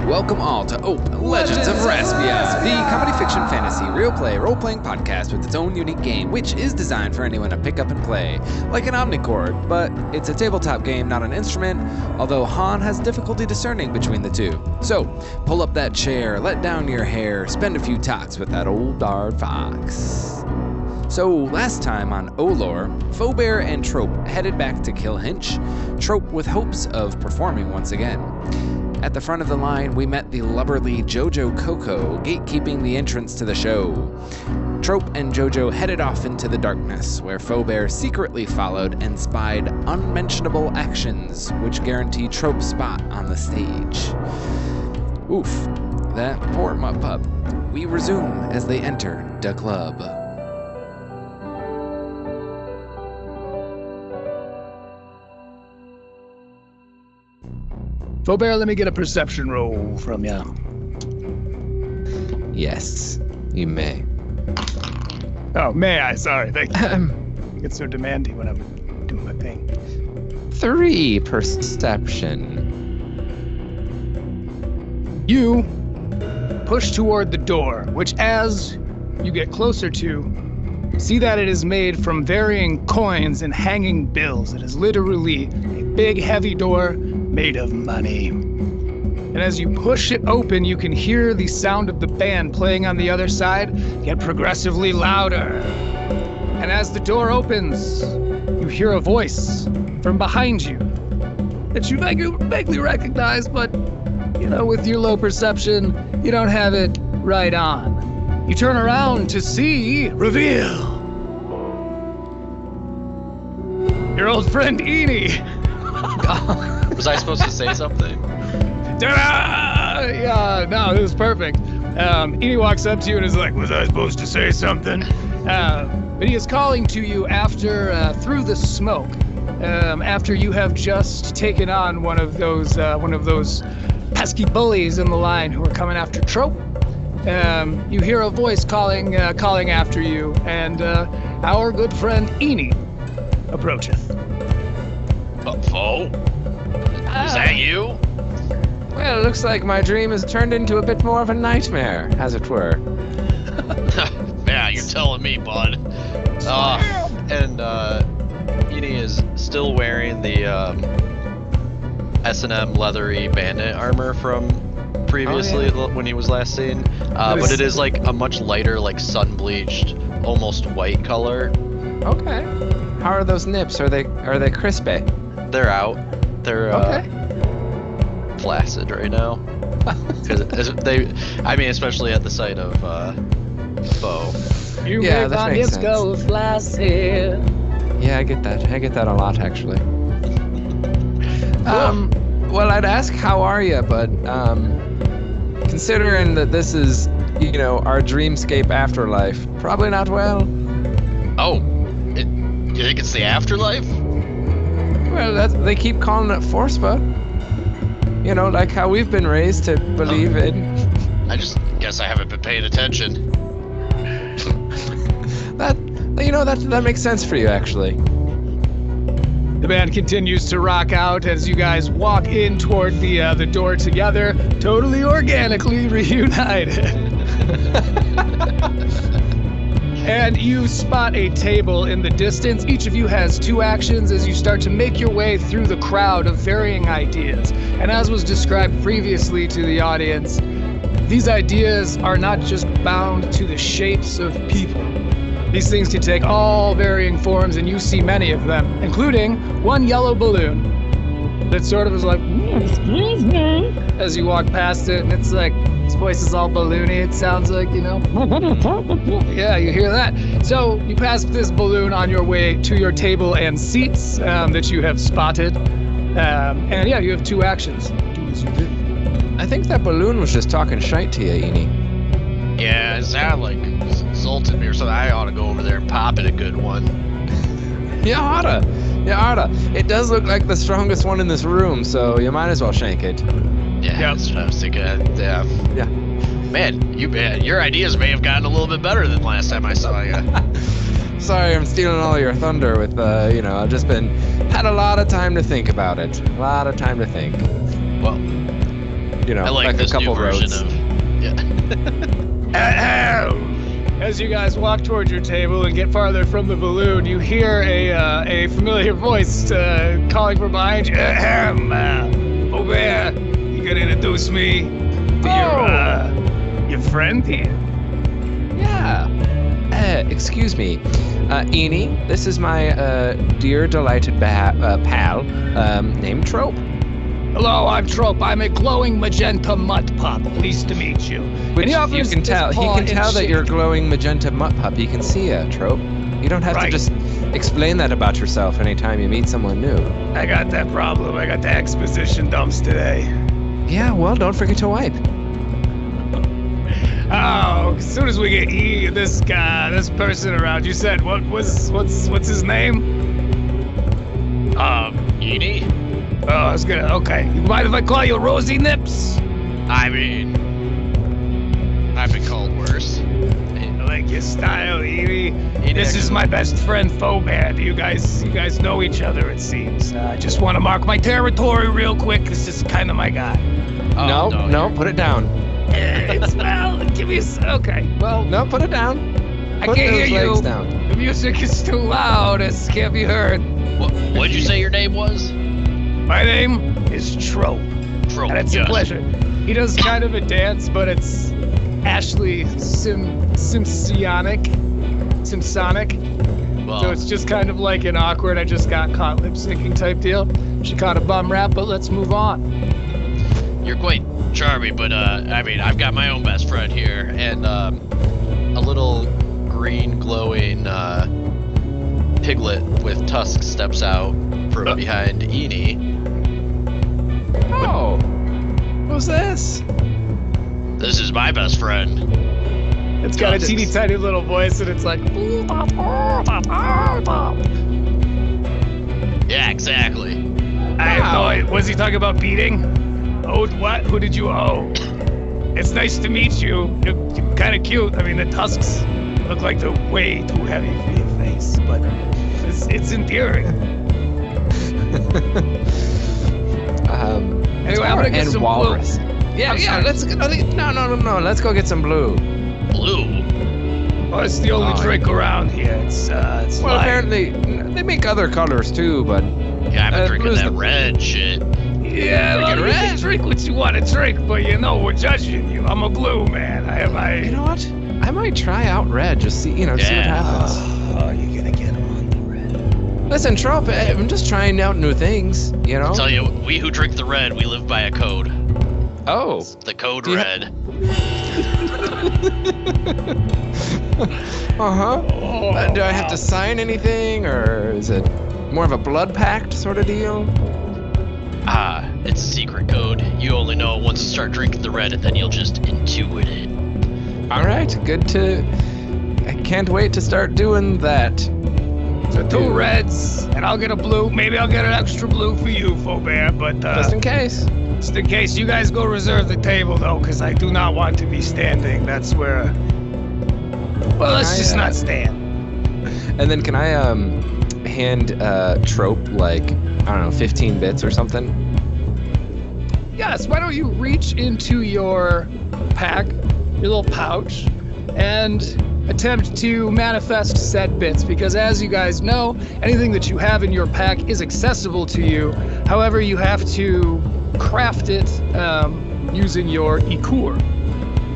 Welcome all to Ope, Legends of Raspia, the comedy fiction fantasy real play role-playing podcast with its own unique game, which is designed for anyone to pick up and play, like an omnichord, but it's a tabletop game, not an instrument, although Han has difficulty discerning between the two. So, pull up that chair, let down your hair, spend a few talks with that old Bardfox. So, last time on OLoR, Feaubear and Trope headed back to kill Hinch, Trope with hopes of performing once again. At the front of the line, we met the lubberly Jojo Coco, gatekeeping the entrance to the show. Trope and Jojo headed off into the darkness, where Feaubear secretly followed and spied unmentionable actions, which guarantee Trope's spot on the stage. Oof, that poor pup. We resume as they enter the club. Feaubear, let me get a perception roll from ya. Yes, you may. Oh, may I? Sorry, thank you. It's so demanding when I'm doing my thing. 3 perception. You push toward the door, which as you get closer to, see that it is made from varying coins and hanging bills. It is literally a big, heavy door made of money. And as you push it open, you can hear the sound of the band playing on the other side get progressively louder. And as the door opens, you hear a voice from behind you that you vaguely recognize, but, with your low perception, you don't have it right on. You turn around to see, reveal, your old friend Eni. Was I supposed to say something? Yeah, no, it was perfect. Eni walks up to you and is like, was I supposed to say something? But he is calling to you after, through the smoke, after you have just taken on one of those pesky bullies in the line who are coming after Trope. You hear a voice calling after you, and our good friend Eni approacheth. Foe? Is that you? Well, it looks like my dream has turned into a bit more of a nightmare, as it were. Yeah, you're telling me, bud. And Eni is still wearing the S&M leathery bandit armor from previously when he was last seen. But it is like a much lighter, like sun-bleached, almost white color. Okay. How are those nips? Are they crispy? They're out. They're flaccid right now. Especially at the sight of Foe. You make my nips go flaccid. Yeah, I get that a lot, actually. Well, I'd ask how are you, but considering that this is, our dreamscape afterlife, probably not well. Oh, you think it's the afterlife? Well, they keep calling it Forspa. Like how we've been raised to believe in. I just guess I haven't been paying attention. That makes sense for you, actually. The band continues to rock out as you guys walk in toward the door together, totally organically reunited. And you spot a table in the distance. Each of you has 2 actions as you start to make your way through the crowd of varying ideas. And as was described previously to the audience, these ideas are not just bound to the shapes of people. These things can take all varying forms, and you see many of them, including one yellow balloon that sort of is like, excuse me, as you walk past it, and it's like, his voice is all balloony, it sounds like, Yeah, you hear that. So you pass this balloon on your way to your table and seats that you have spotted. And yeah, you have 2 actions. Do as you do. I think that balloon was just talking shite to you, Eni. Yeah, it sounded like insulted me or something. I ought to go over there and pop it a good one. You oughta. It does look like the strongest one in this room, so you might as well shank it. Yeah, that's what I was thinking. Yeah. Man, your ideas may have gotten a little bit better than last time I saw you. Sorry, I'm stealing all your thunder with, I've just had a lot of time to think about it. A lot of time to think. Well, you know, I like a this couple new version roads. of. Yeah. Ahem. As you guys walk towards your table and get farther from the balloon, you hear a familiar voice calling from behind you. Ahem. Feaubear, you gonna introduce me to your friend here? Yeah. Excuse me. Eni, this is my dear delighted pal named Trope. Hello, I'm Trope. I'm a glowing magenta mutt pup. Pleased to meet you. Which And you offers can his tell. He paw can and tell that shake. you're a glowing magenta mutt pup. He can see you, Trope. You don't have to Right. just explain that about yourself anytime you meet someone new. I got that problem. I got the exposition dumps today. Yeah, well, don't forget to wipe. Oh, as soon as we get this person around, you said what's his name? Edie? Oh, I was gonna. Okay, you mind if I call you Rosy Nips? I mean, I've been called worse. I like your style, Edie. Edie, This is my best friend Feaubear. You guys know each other, it seems. I just want to mark my territory real quick. This is kind of my guy. Oh, No, put it down. Give me okay. Well, No, put it down. I Put can't those hear legs you. down. The music is too loud. It can't be heard. What'd you say your name was? My name is Trope. Trope. And it's a yes. pleasure. He does kind of a dance, but it's Ashley Simpsonic. Well, So it's just kind of like an awkward, I just got caught lip syncing type deal. She caught a bum rap, but let's move on. you're quite charming, but I mean, I've got my own best friend here, and a little green glowing piglet with tusks steps out from behind Eni. Oh, who's this? This is my best friend. It's got a Tusks. teeny tiny little voice, and it's like. Yeah, exactly. I have no idea. Was he talking about beating? Oh, what? Who did you owe? It's nice to meet you. You're kind of cute. I mean, the tusks look like they're way too heavy for your face, but it's endearing. Anyway, I'm gonna get and some walrus. blue. Yeah, I'm yeah. sorry. Let's no. Let's go get some blue. Blue. Oh, it's the only Oh, drink around here. It's Well, lime. apparently they make other colors too, but Yeah, I've been drinking blue's that the- red shit. Yeah, well, Drinking you can red. drink what you want to drink, but you know we're judging you. I'm a blue man. you know what? I might try out red. Just see, see what Yeah. happens. Oh, you're gonna get him on the red. Listen, Trope, I'm just trying out new things. You know. I'll tell you, we who drink the red, we live by a code. Oh. The code Do you ha- red. Uh-huh. Do I have to sign anything, or is it more of a blood pact sort of deal? It's a secret code. You only know once you start drinking the red, and then you'll just intuit it. All right, good to. I can't wait to start doing that. So 2 reds, and I'll get a blue. Maybe I'll get an extra blue for you, Feaubear, but Just in case. just in case. You guys go reserve the table, though, because I do not want to be standing. That's where... Well, let's just not stand. And then can I hand Trope like, I don't know, 15 bits or something? Yes, why don't you reach into your pack, your little pouch, and attempt to manifest said bits, because as you guys know, anything that you have in your pack is accessible to you. However, you have to craft it using your Ikur.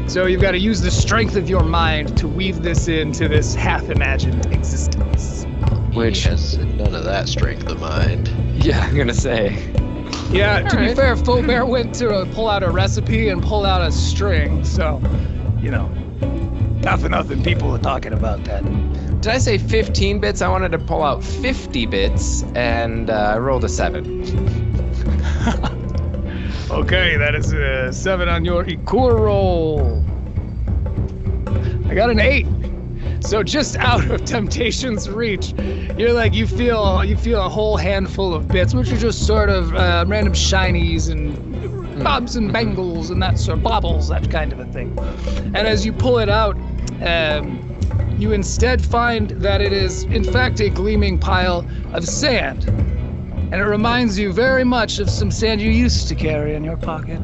So you've got to use the strength of your mind to weave this into this half-imagined existence. Which- He has none of that strength of mind. Yeah, I'm gonna say. Yeah, to be Alright. fair, Feaubear went to pull out a recipe and pull out a string, so, you know, not for nothing, people are talking about that. Did I say 15 bits? I wanted to pull out 50 bits, and I rolled a 7. Okay, that is a 7 on your Ikur roll. I got an 8. So just out of temptation's reach, you're like you feel a whole handful of bits, which are just sort of random shinies and bobs and bangles and that sort of baubles, that kind of a thing. And as you pull it out, you instead find that it is in fact a gleaming pile of sand. And it reminds you very much of some sand you used to carry in your pocket.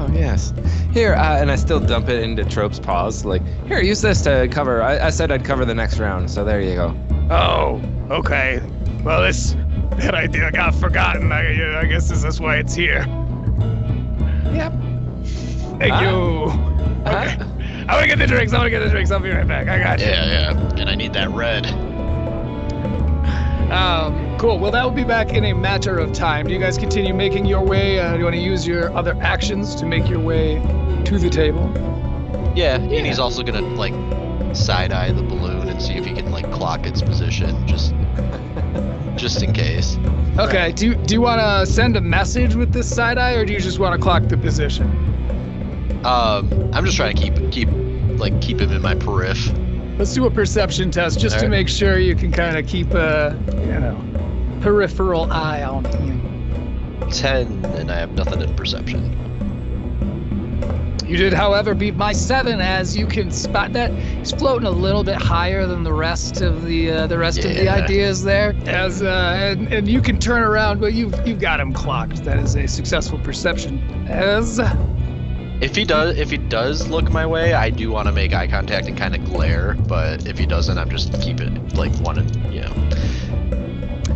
Oh, yes. Here, and I still dump it into Trope's paws. Like, here, use this to cover. I said I'd cover the next round, so there you go. Oh, okay. Well, that idea got forgotten. I guess this is why it's here. Yep. Thank you. Okay. I'm gonna get the drinks. I'll be right back. I got you. Yeah. And I need that red. Cool. Well, that will be back in a matter of time. Do you guys continue making your way? Do you want to use your other actions to make your way to the table? Yeah, and he's also gonna like side-eye the balloon and see if he can like clock its position, just in case. Okay. Do you want to send a message with this side eye, or do you just want to clock the position? I'm just trying to keep him in my periph. Let's do a perception test just to make sure you can kind of keep a peripheral eye on him. 10, and I have nothing in perception. You did, however, beat my 7, as you can spot that he's floating a little bit higher than the rest of the of the ideas there. As and you can turn around, but you've got him clocked. That is a successful perception. As if he does look my way, I do want to make eye contact and kind of glare. But if he doesn't, I'm just keep it like wanting,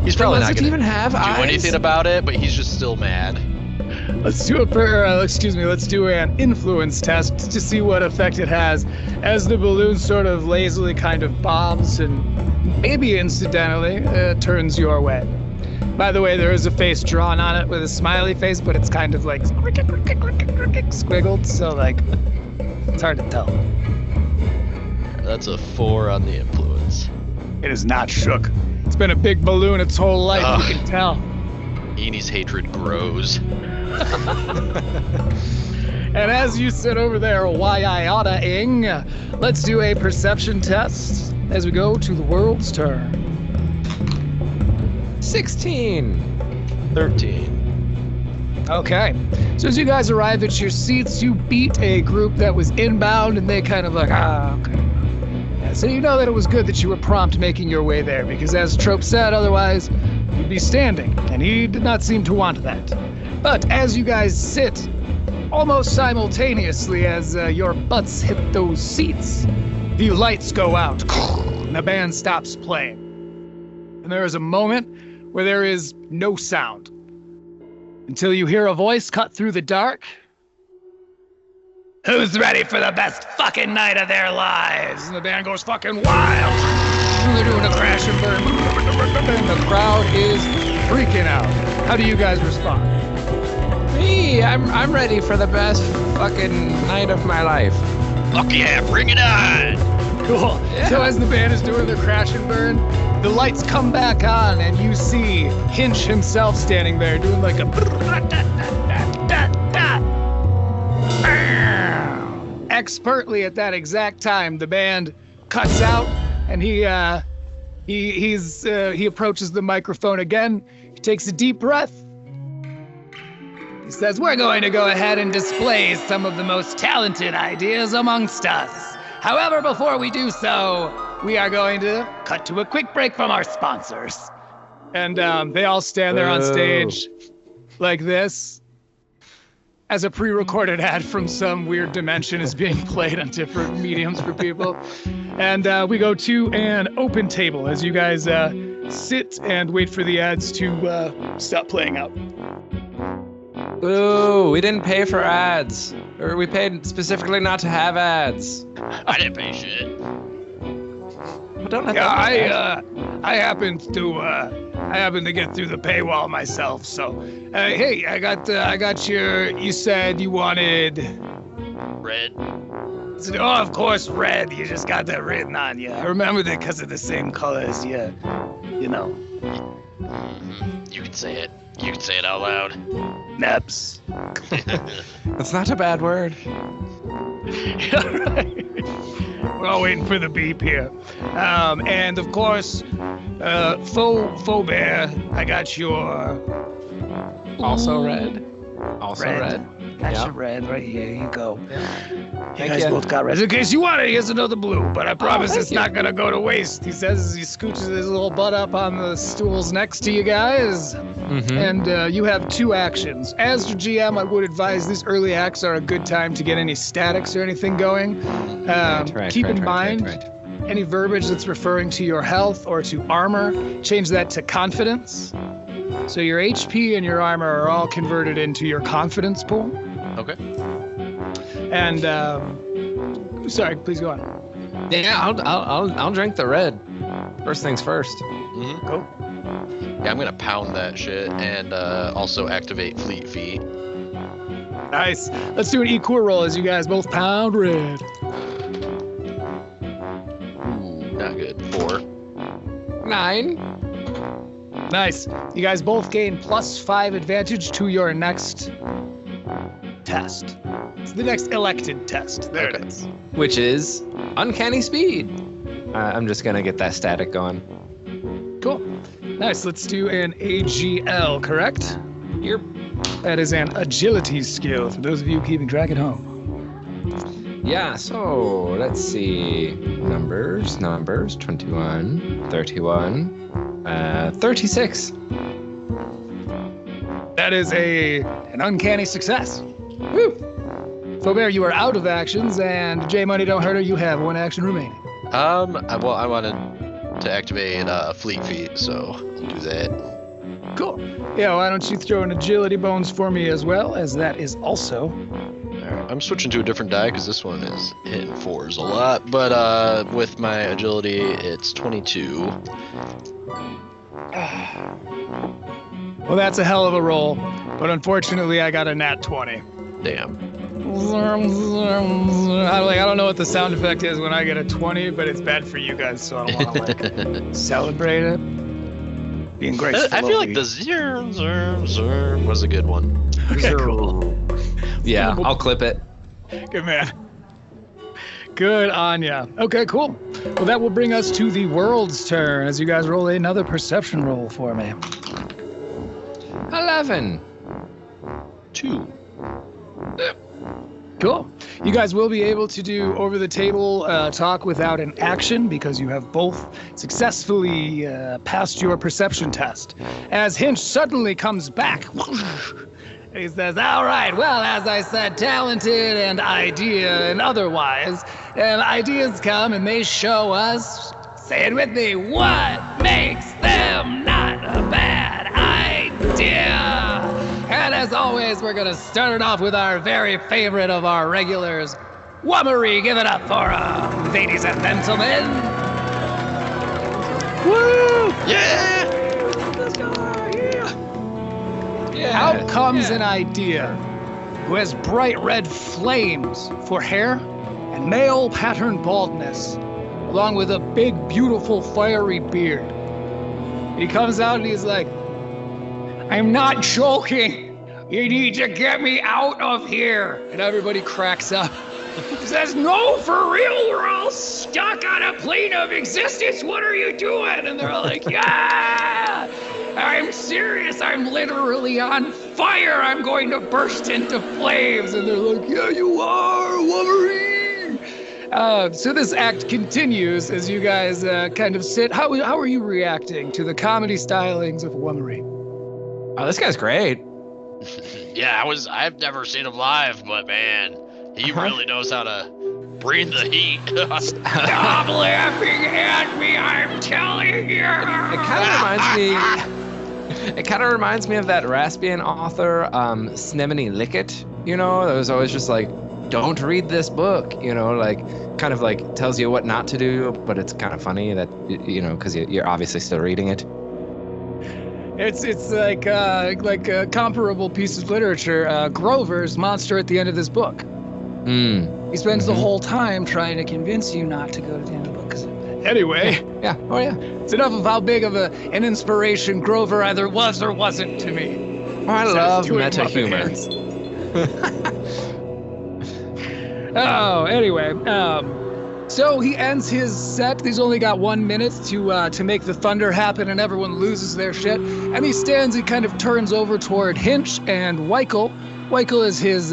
He's probably not gonna do anything about it, but he's just still mad. Let's do an influence test to see what effect it has as the balloon sort of lazily kind of bobs and maybe incidentally turns your way. By the way, there is a face drawn on it with a smiley face, but it's kind of like squiggled, so like it's hard to tell. That's a 4 on the influence. It is not shook. It's been a big balloon its whole life, you can tell. Enie's hatred grows. And as you sit over there, why I oughta-ing, let's do a perception test as we go to the world's turn. 16. 13. Okay. So as you guys arrive at your seats, you beat a group that was inbound, and they kind of like, okay. Yeah, so you know that it was good that you were prompt making your way there, because as Trope said, otherwise you'd be standing, and he did not seem to want that. But as you guys sit, almost simultaneously as your butts hit those seats, the lights go out, and the band stops playing. And there is a moment where there is no sound, until you hear a voice cut through the dark. Who's ready for the best fucking night of their lives? And the band goes fucking wild. And they're doing a crash and burn. And the crowd is freaking out. How do you guys respond? Me, I'm ready for the best fucking night of my life. Fuck yeah, bring it on! Cool. Yeah. So as the band is doing their crash and burn, the lights come back on, and you see Hinch himself standing there doing like a expertly at that exact time. The band cuts out, and he approaches the microphone again. He takes a deep breath. He says, "We're going to go ahead and display some of the most talented ideas amongst us. However, before we do so, we are going to cut to a quick break from our sponsors." And they all stand there on stage like this, as a pre-recorded ad from some weird dimension is being played on different mediums for people. And we go to an open table as you guys sit and wait for the ads to stop playing out. Ooh, we didn't pay for ads. Or we paid specifically not to have ads. I didn't pay shit. I happened to get through the paywall myself. So, hey, I got you said you wanted red. So, oh, of course, red. You just got that written on you. I remembered it because of the same color as you know. Mm-hmm. You can say it. You can say it out loud. Neps. That's not a bad word. Right. We're all waiting for the beep here. And of course, Feaubear, I got your... Also red. Also red. Got Yeah. your red right here. Here you go. You Thank guys you. both got reds. In case you want it, here's another blue. But I promise thank it's you. not gonna go to waste. He says as he scooches his little butt up on the stools next to you guys. Mm-hmm. And you have 2 actions. As the GM, I would advise these early acts are a good time to get any statics or anything going. Keep in mind, any verbiage that's referring to your health or to armor, change that to confidence. So your HP and your armor are all converted into your confidence pool. Okay. And sorry, please go on. Yeah, I'll drink the red. First things first. Mm-hmm. Go. Yeah, I'm gonna pound that shit and also activate Fleet Feet. Nice. Let's do an equal roll as you guys both pound red. Ooh, not good. 4. 9. Nice. You guys both gain +5 advantage to your next test. It's the next elected test. There Okay. it is. Which is uncanny speed. I'm just gonna get that static going. Cool. Nice. Let's do an AGL, correct? You're That is an agility skill for those of you keeping track at home. Yeah, so let's see. Numbers. 21, 31, 36. That is an uncanny success. Woo! Feaubear, you are out of actions, and J Money Don't Hurt Her, you have 1 action remaining. I wanted to activate Fleet Feet, so I'll do that. Cool. Yeah, why don't you throw an agility bonus for me as well, as that is also. Alright, I'm switching to a different die because this one is hitting 4s a lot, but with my agility, it's 22. Well, that's a hell of a roll, but unfortunately, I got a nat 20. Damn. I don't know what the sound effect is when I get a 20, but it's bad for you guys, so I don't want to like celebrate it. Being graceful. I feel like the zero was a good one. Okay, cool. Yeah, I'll clip it. Good man. Good on ya. Okay, cool. Well, that will bring us to the world's turn as you guys roll another perception roll for me. 11. 2. Cool. You guys will be able to do over-the-table talk without an action because you have both successfully passed your perception test. As Hinch suddenly comes back, he says, all right, well, as I said, talented and idea and otherwise, and ideas come and they show us, say it with me, what makes them not a bad idea? And as always, we're gonna start it off with our very favorite of our regulars, Wummery. Give it up for ladies and gentlemen. Woo! Yeah! Out comes an idea who has bright red flames for hair and male pattern baldness, along with a big, beautiful, fiery beard. He comes out and he's like, I'm not joking. You need to get me out of here. And everybody cracks up. He says, no, for real, we're all stuck on a plane of existence. What are you doing? And they're all like, yeah, I'm serious. I'm literally on fire. I'm going to burst into flames. And they're like, yeah, you are, Wolverine. So this act continues as you guys kind of sit. How are you reacting to the comedy stylings of Wolverine? Oh, this guy's great. Yeah, I've never seen him live, but man, he really knows how to breathe the heat. Stop laughing at me, I'm telling you. It kind of reminds me of that Raspian author, Snemony Lickett, you know, that was always just like, don't read this book, you know, like kind of like tells you what not to do, but it's kind of funny that, you know, because you're obviously still reading it. It's like a comparable piece of literature, Grover's Monster at the End of this book. He spends the whole time trying to convince you not to go to the end of the book. Anyway, yeah, oh yeah. It's enough of how big of an inspiration Grover either was or wasn't to me. Oh, I love meta humor. Oh, anyway, so he ends his set. He's only got 1 minute to make the thunder happen, and everyone loses their shit. And he stands and kind of turns over toward Hinch and Weichel, Weichel is his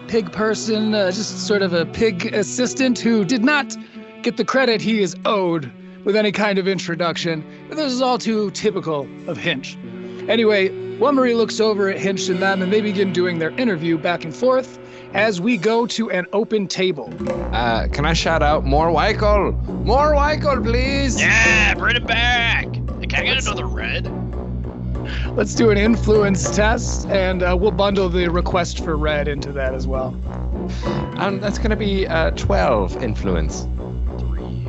pig person, just sort of a pig assistant who did not get the credit he is owed with any kind of introduction, but this is all too typical of Hinch. Anyway, Wummery looks over at Hinch and them, and they begin doing their interview back and forth as we go to an open table. Can I shout out more Weichel? More Weichel, please! Yeah, bring it back! Hey, can I get another red? Let's do an influence test, and we'll bundle the request for red into that as well. That's gonna be 12 influence. 3.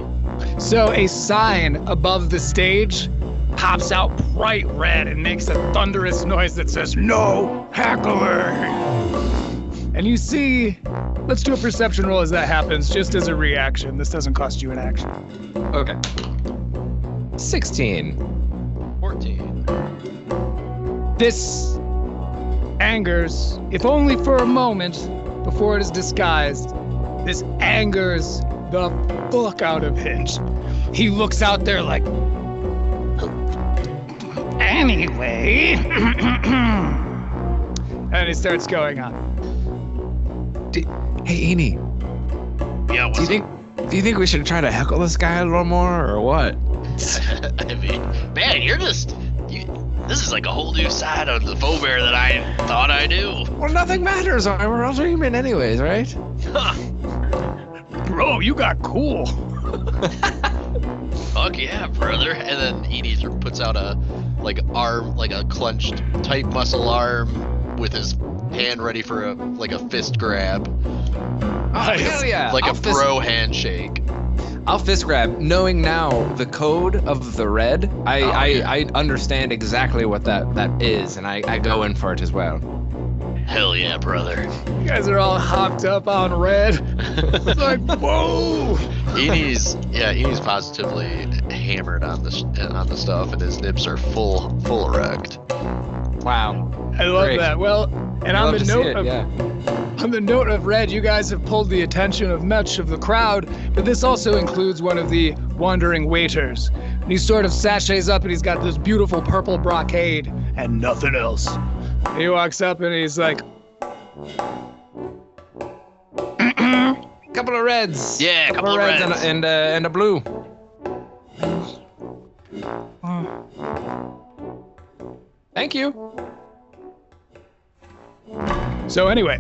So a sign above the stage pops out bright red and makes a thunderous noise that says, "No heckling!" And you see, let's do a perception roll as that happens, just as a reaction. This doesn't cost you an action. Okay. 16. 14. This angers, if only for a moment, before it is disguised. This angers the fuck out of Hinch. He looks out there like, anyway, and he starts going on. Hey, Eni. Yeah, Do you think we should try to heckle this guy a little more, or what? I mean, man, this is like a whole new side of the Feaubear that I thought I knew. Well, nothing matters. We're all human anyways, right? Bro, you got cool. Fuck yeah, brother. And then Eni puts out a clenched tight muscle arm with his hand ready for a fist grab. Oh, hell yeah. Like a bro handshake. I'll fist grab. Knowing now the code of the red, I understand exactly what that is, and I go in for it as well. Hell yeah, brother. You guys are all hopped up on red. It's like, whoa! Eni's positively hammered on the stuff, and his nips are full erect. Wow. I love Great. that. Well, and on the note of red, you guys have pulled the attention of much of the crowd, but this also includes one of the wandering waiters. And he sort of sachets up and he's got this beautiful purple brocade and nothing else. And he walks up and he's like, Couple of reds. Yeah, couple of reds. and a blue. Thank you. So anyway,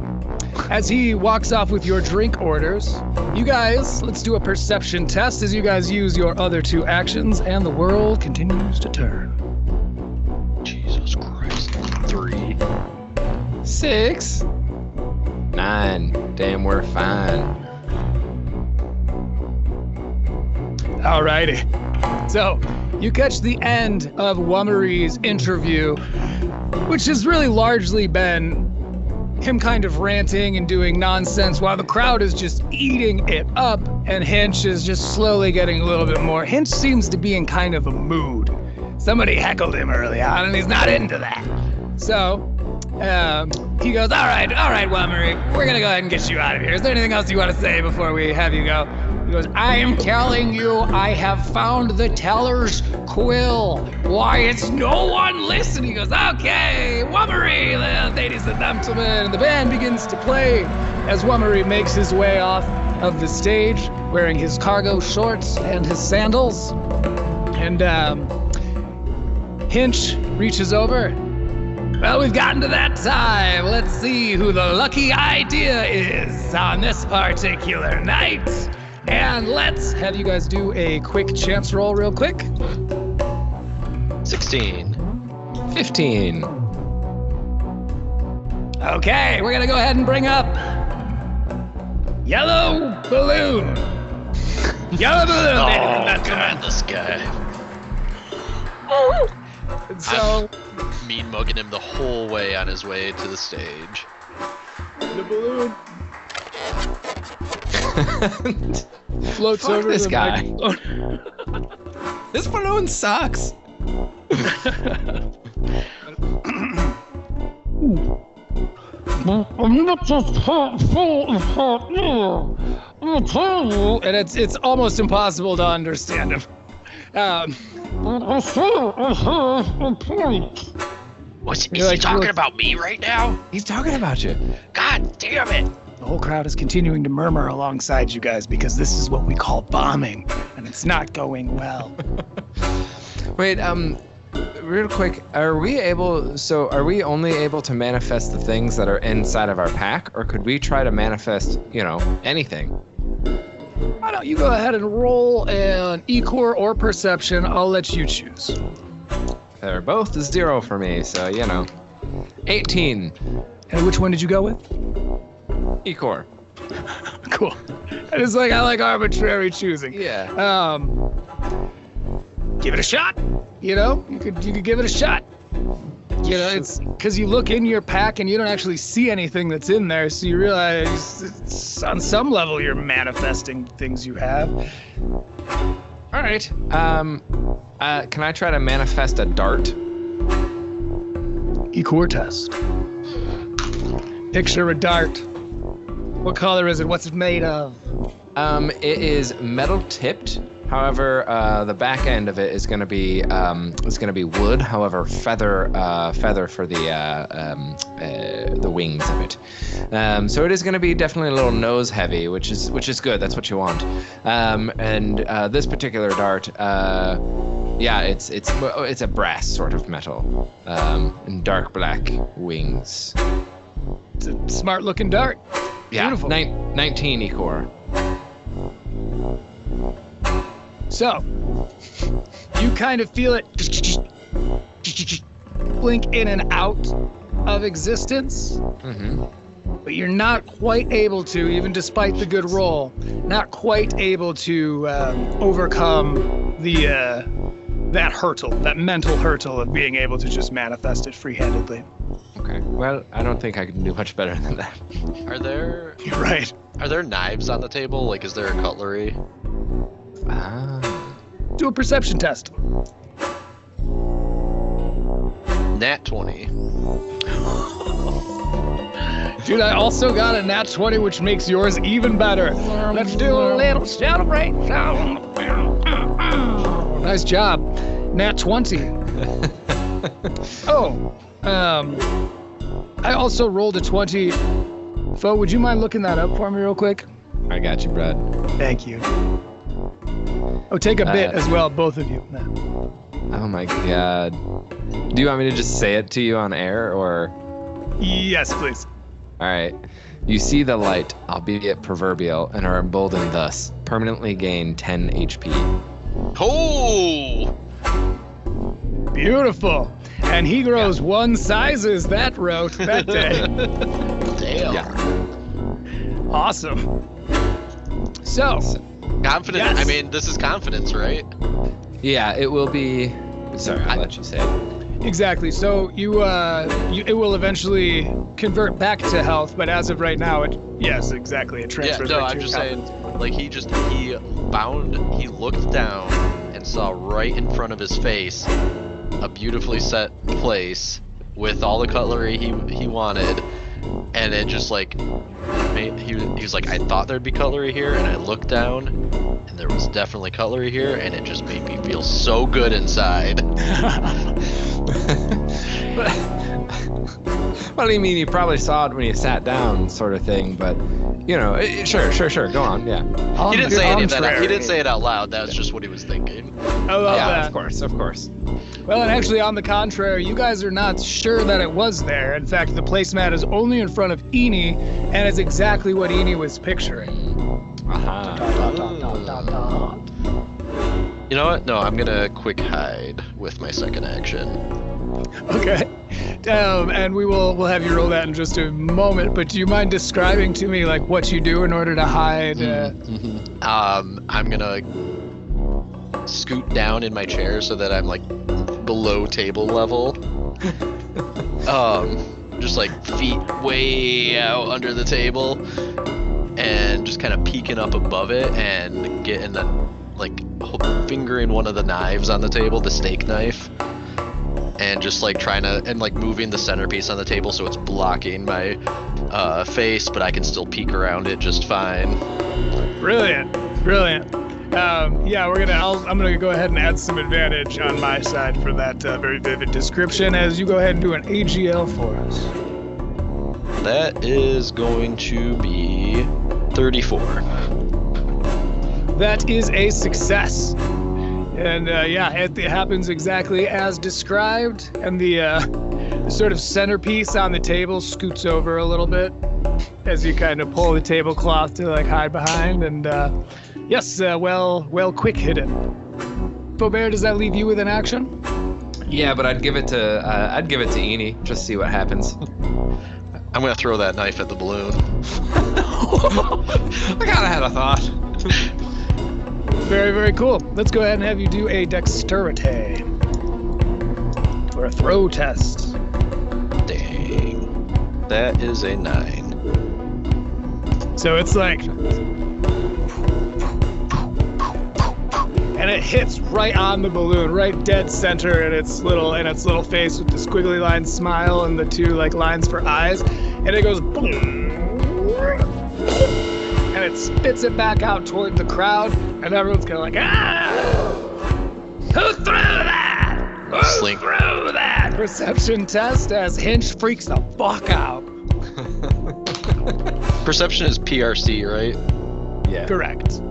as he walks off with your drink orders, you guys, let's do a perception test as you guys use your other 2 actions, and the world continues to turn. Jesus Christ. 3. 6. 9. Damn, we're fine. Alrighty. So, you catch the end of Wummery's interview, which has really largely been him kind of ranting and doing nonsense while the crowd is just eating it up, and Hinch is just slowly getting a little bit more. Hinch seems to be in kind of a mood. Somebody heckled him early on, and he's not into that. So, he goes, all right, Wummery, we're gonna go ahead and get you out of here. Is there anything else you want to say before we have you go? He goes, I am telling you, I have found the teller's quill. Why, it's no one listening. He goes, okay, Wummery, ladies and gentlemen. And the band begins to play as Wummery makes his way off of the stage, wearing his cargo shorts and his sandals. And Hinch reaches over. Well, we've gotten to that time. Let's see who the lucky idea is on this particular night. And let's have you guys do a quick chance roll real quick. 16. 15. Okay, we're gonna go ahead and bring up Yellow Balloon. Yellow Balloon, Oh, ladies and gentlemen. God, this guy. And so, I'm mean mugging him the whole way on his way to the stage. the balloon floats Fuck over this the guy. microphone. This balloon sucks. And it's almost impossible to understand him. Is he talking about me right now? He's talking about you. God damn it! The whole crowd is continuing to murmur alongside you guys because this is what we call bombing, and it's not going well. Wait, real quick, are we only able to manifest the things that are inside of our pack, or could we try to manifest, anything? Why don't you go ahead and roll an E-Core or Perception? I'll let you choose. They're both 0 for me, so 18. And which one did you go with? E-Core. Cool. I like arbitrary choosing. Yeah. Give it a shot. You could give it a shot. It's because you look in your pack and you don't actually see anything that's in there, so you realize it's, on some level you're manifesting things you have. All right. Can I try to manifest a dart? E-Core test. Picture a dart. What color is it? What's it made of? It is metal tipped. However, the back end of it is going to be wood. However, feather for the wings of it. So it is going to be definitely a little nose heavy, which is good. That's what you want. And this particular dart, it's a brass sort of metal, and dark black wings. It's a smart looking dart. Yeah, beautiful. 19 E-Core. So, you kind of feel it blink in and out of existence, but you're not quite able to, even despite the good roll, not quite able to overcome that mental hurdle of being able to just manifest it free-handedly. Okay. Well, I don't think I can do much better than that. You're right. Are there knives on the table? Is there a cutlery? Do a perception test. Nat 20. Dude, I also got a nat 20, which makes yours even better. Let's do a little celebration. Nice job. Nat 20. I also rolled a 20. Fo, would you mind looking that up for me real quick? I got you, Brad. Thank you. Oh, take a bit as well, both of you. Oh my god. Do you want me to just say it to you on air, or? Yes, please. Alright. You see the light, albeit proverbial, and are emboldened thus. Permanently gain 10 HP. Oh! Beautiful. And he grows one sizes that wrote that day. Damn. Yeah. Awesome. So. Confidence. Yes. I mean, this is confidence, right? Yeah, it will be. Sorry, I'll let you say it. Exactly. So it will eventually convert back to health, but as of right now, yes, exactly. It transfers. Yeah, no, right I'm to just your saying, confidence. he looked down and saw right in front of his face a beautifully set place with all the cutlery he wanted, and it just he was like, I thought there'd be cutlery here, and I looked down, and there was definitely cutlery here, and it just made me feel so good inside. Well, I mean, you probably saw it when you sat down, sort of thing, but, sure, go on, yeah. He didn't say any of that. He didn't say it out loud. That was just what he was thinking. I love that. Of course. Well, and actually, on the contrary, you guys are not sure that it was there. In fact, the placemat is only in front of Eni, and it's exactly what Eni was picturing. You know what? No, I'm gonna quick hide with my second action. Okay. And we'll have you roll that in just a moment, but do you mind describing to me what you do in order to hide? I'm gonna scoot down in my chair so that I'm below table level. Just feet way out under the table, and just kind of peeking up above it and getting fingering one of the knives on the table, the steak knife, and just trying to moving the centerpiece on the table so it's blocking my face, but I can still peek around it just fine. Brilliant. Yeah, I'm gonna go ahead and add some advantage on my side for that very vivid description as you go ahead and do an AGL for us. That is going to be 34. That is a success. And it happens exactly as described. And the sort of centerpiece on the table scoots over a little bit as you kind of pull the tablecloth to like hide behind. And yes, well, quick hidden. Feaubear, does that leave you with an action? Yeah, but I'd give it to Eni, just to see what happens. I'm gonna throw that knife at the balloon. I kinda had a thought. Very, very cool. Let's go ahead and have you do a dexterity. Or a throw test. Dang. That is a 9. So it's like... And it hits right on the balloon, right dead center in its little face with the squiggly line smile and the 2 like lines for eyes. And it goes boom. And it spits it back out toward the crowd, and everyone's kind of like, ah! Who threw that? Who threw that? Perception test as Hinch freaks the fuck out. Perception is PRC, right? Yeah. Correct.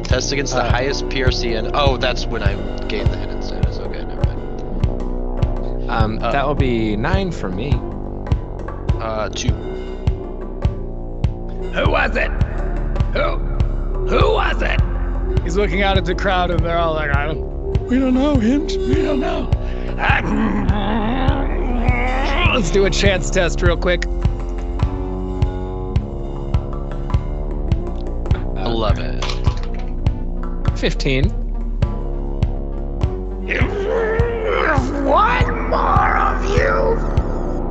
Test against the highest PRC, and that's when I gain the hidden status. Okay, never mind. That will be 9 for me. 2. Who was it? Who was it? He's looking out at the crowd and they're all like, we don't know, Hinch. We don't know. Let's do a chance test real quick. 11. 15. One more of you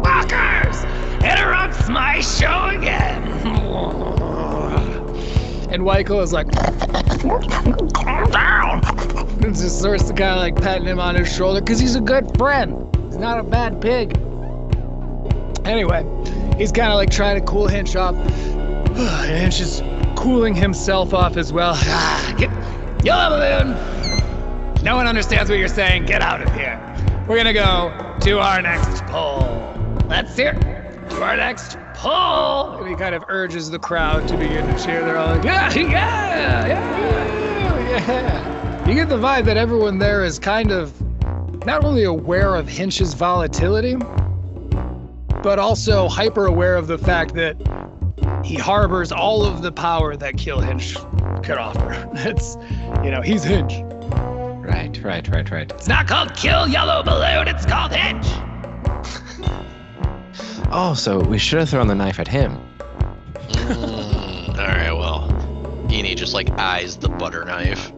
fuckers interrupts my show again. And Wyko is like, calm down. And just starts to kind of like patting him on his shoulder because he's a good friend. He's not a bad pig. Anyway, he's kind of like trying to cool Hinch off. And Hinch is cooling himself off as well. Get yellow balloon. No one understands what you're saying. Get out of here. We're gonna go to our next poll. Let's hear to our next poll. And he kind of urges the crowd to begin to cheer. They're all like, yeah. You get the vibe that everyone there is kind of not only aware of Hinch's volatility, but also hyper aware of the fact that he harbors all of the power that Kill Hinch could offer. It's, he's Hinch. Right. It's not called Kill Yellow Balloon, it's called Hinch. Oh, so we should have thrown the knife at him. Alright, well, Eni just eyes the butter knife.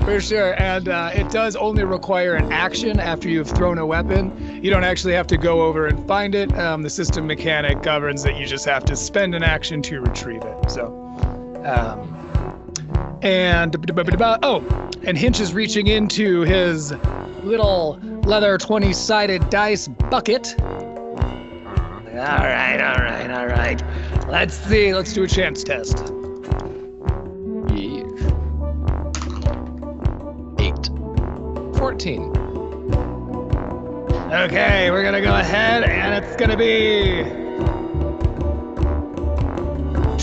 For sure, and it does only require an action after you've thrown a weapon. You don't actually have to go over and find it. The system mechanic governs that you just have to spend an action to retrieve it. So, and Hinch is reaching into his little leather 20-sided dice bucket. All right. Let's see. Let's do a chance test. 8. 14. Okay, we're gonna go ahead and it's gonna be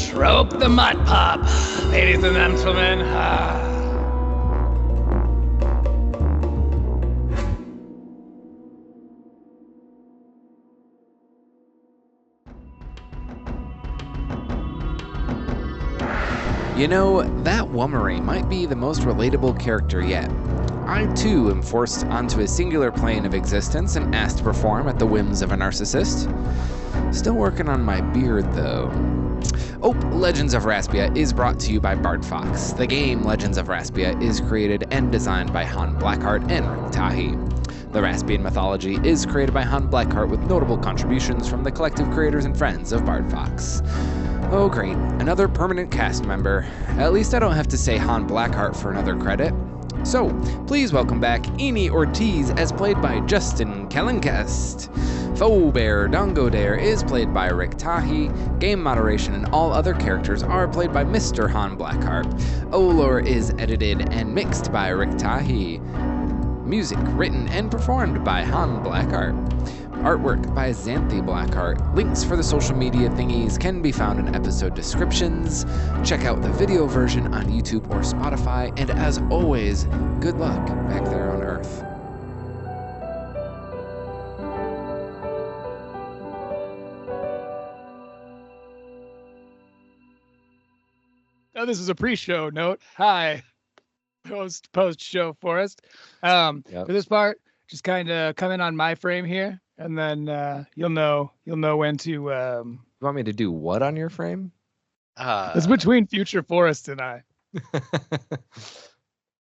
Trope the Mutt Pup, ladies and gentlemen. That Wummery might be the most relatable character yet. I, too, am forced onto a singular plane of existence and asked to perform at the whims of a narcissist. Still working on my beard, though. Legends of Raspia is brought to you by Bardfox. The game Legends of Raspia is created and designed by Han Blackheart and Rik Tahee. The Raspian mythology is created by Han Blackheart with notable contributions from the collective creators and friends of Bardfox. Oh great, another permanent cast member. At least I don't have to say Han Blackheart for another credit. So, please welcome back Eni Ortiz as played by Justin Kellencast. Feaubear Dongo Dare is played by Rik Tahee. Game moderation and all other characters are played by Mr. Han Blackheart. OLoR is edited and mixed by Rik Tahee. Music written and performed by Han Blackheart. Artwork by Xanthi Blackheart. Links for the social media thingies can be found in episode descriptions. Check out the video version on YouTube or Spotify. And as always, good luck back there on Earth. Oh, this is a pre-show note. Hi, post-show Forrest. For this part, just kind of come in on my frame here, and then you'll know when to. You want me to do what on your frame? It's between future Forrest and I.